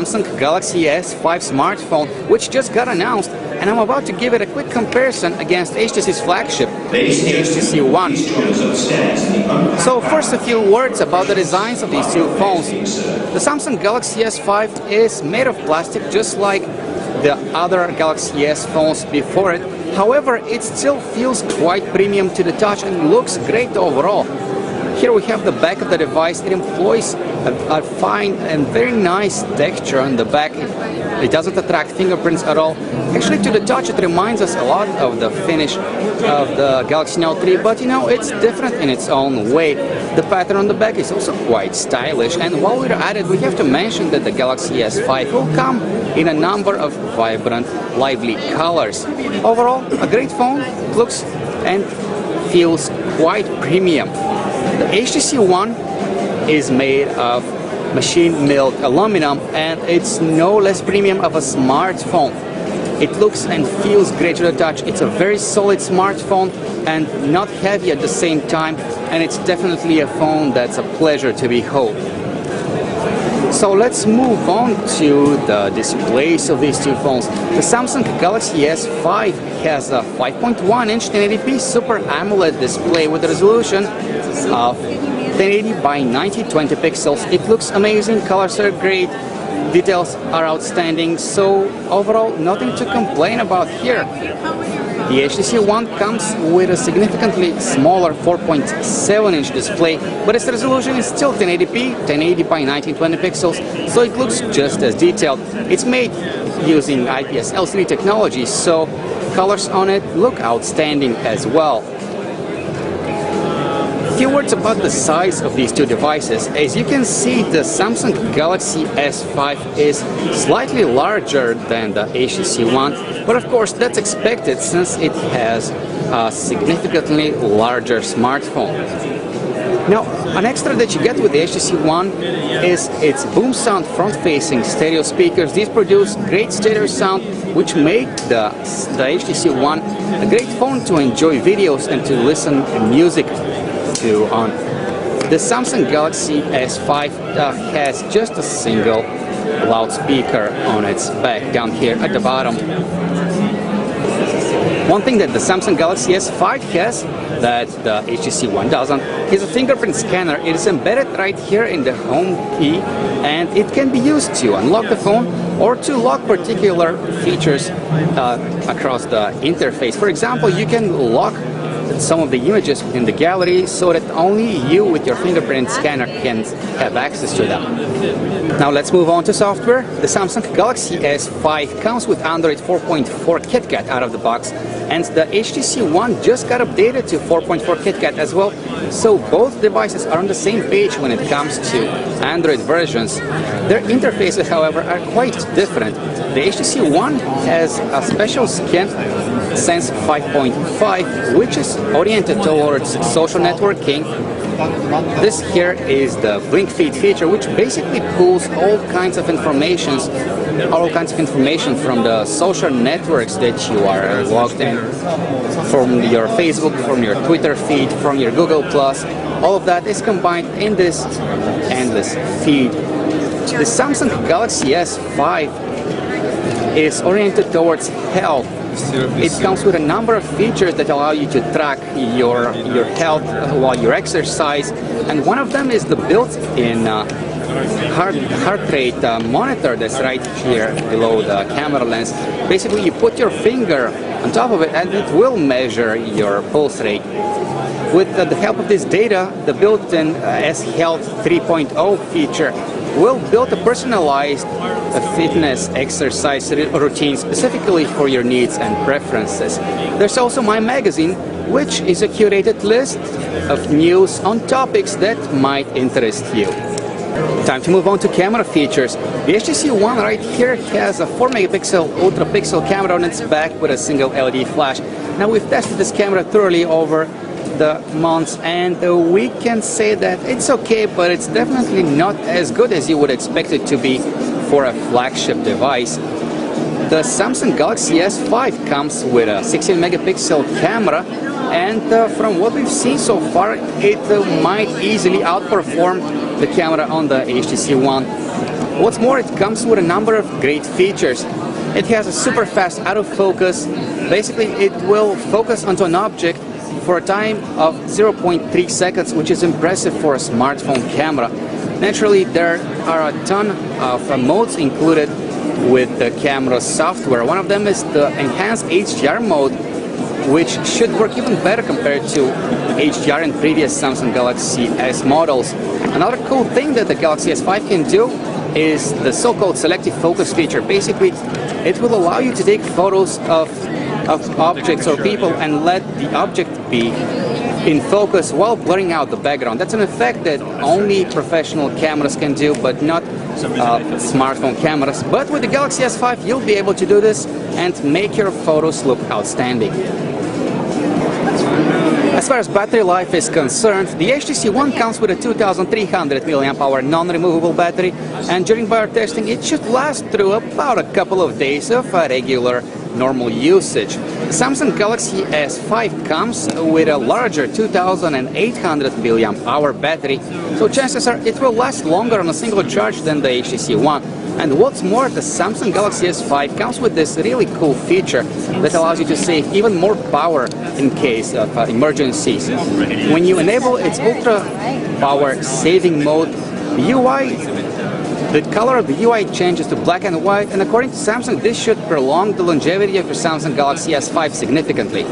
Samsung Galaxy S5 smartphone, which just got announced, and I'm about to give it a quick comparison against HTC's flagship, the HTC One. So first, a few words about the designs of these two phones. The Samsung Galaxy S5 is made of plastic just like the other Galaxy S phones before it. However, it still feels quite premium to the touch and looks great overall. Here we have the back of the device. It employs a fine and very nice texture on the back. It doesn't attract fingerprints at all. Actually, to the touch, it reminds us a lot of the finish of the Galaxy Note 3, but you know, it's different in its own way. The pattern on the back is also quite stylish, and while we're at it, we have to mention that the Galaxy S5 will come in a number of vibrant, lively colors. Overall, a great phone. It looks and feels quite premium. The HTC One is made of machine-milled aluminum, and it's no less premium of a smartphone. It looks and feels great to the touch. It's a very solid smartphone and not heavy at the same time, and it's definitely a phone that's a pleasure to behold. So let's move on to the displays of these two phones. The Samsung Galaxy S5 has a 5.1-inch 1080p Super AMOLED display with a resolution of 1080 by 1920 pixels. It looks amazing, colors are great, details are outstanding, so overall nothing to complain about here. The HTC One comes with a significantly smaller 4.7-inch display, but its resolution is still 1080p, 1080 by 1920 pixels, so it looks just as detailed. It's made using IPS LCD technology, so colors on it look outstanding as well. A few words about the size of these two devices. As you can see, the Samsung Galaxy S5 is slightly larger than the HTC One, but of course that's expected since it has a significantly larger smartphone. Now, an extra that you get with the HTC One is its boom sound front-facing stereo speakers. These produce great stereo sound, which make the HTC One a great phone to enjoy videos and to listen to music on. The Samsung Galaxy S5 has just a single loudspeaker on its back down here at the bottom. One thing that the Samsung Galaxy S5 has that the HTC One doesn't is a fingerprint scanner. It is embedded right here in the home key, and it can be used to unlock the phone or to lock particular features across the interface. For example, you can lock some of the images in the gallery so that only you with your fingerprint scanner can have access to them. Now let's move on to software. The Samsung Galaxy S5 comes with Android 4.4 KitKat out of the box, and the HTC One just got updated to 4.4 KitKat as well, so both devices are on the same page when it comes to Android versions. Their interfaces, however, are quite different. The HTC One has a special skin Sense 5.5, which is oriented towards social networking. This here is the Blink Feed feature, which basically pulls all kinds of information from the social networks that you are logged in, from your Facebook, from your Twitter feed, from your Google+. All of that is combined in this endless feed. The Samsung Galaxy S5 is oriented towards health. It comes with a number of features that allow you to track your health while you exercise, and one of them is the built-in heart rate monitor that's right here below the camera lens. Basically, you put your finger on top of it and it will measure your pulse rate. With the help of this data, the built-in S-Health 3.0 feature will build a personalized fitness exercise routine specifically for your needs and preferences. There's also My Magazine, which is a curated list of news on topics that might interest you. Time to move on to camera features. The HTC One right here has a 4-megapixel ultra-pixel camera on its back with a single LED flash. Now, we've tested this camera thoroughly over the months, and we can say that it's okay, but it's definitely not as good as you would expect it to be for a flagship device. The Samsung Galaxy S5 comes with a 16-megapixel camera, and from what we've seen so far, it might easily outperform the camera on the HTC One. What's more, it comes with a number of great features. It has a super fast autofocus. Basically, it will focus onto an object for a time of 0.3 seconds, which is impressive for a smartphone camera. Naturally, there are a ton of modes included with the camera's software. One of them is the enhanced HDR mode, which should work even better compared to HDR in previous Samsung Galaxy S models. Another cool thing that the Galaxy S5 can do is the so-called selective focus feature. Basically, it will allow you to take photos of objects or people and let the object be in focus while blurring out the background. That's an effect that only professional cameras can do, but not smartphone cameras. But with the Galaxy S5, you'll be able to do this and make your photos look outstanding. As far as battery life is concerned, the HTC One comes with a 2300 mAh non-removable battery, and during bar testing it should last through about a couple of days of regular normal usage. The Samsung Galaxy S5 comes with a larger 2800 mAh battery, so chances are it will last longer on a single charge than the HTC One. And what's more, the Samsung Galaxy S5 comes with this really cool feature that allows you to save even more power in case of emergencies. When you enable its ultra power saving mode, the color of the UI changes to black and white, and according to Samsung, this should prolong the longevity of your Samsung Galaxy S5 significantly.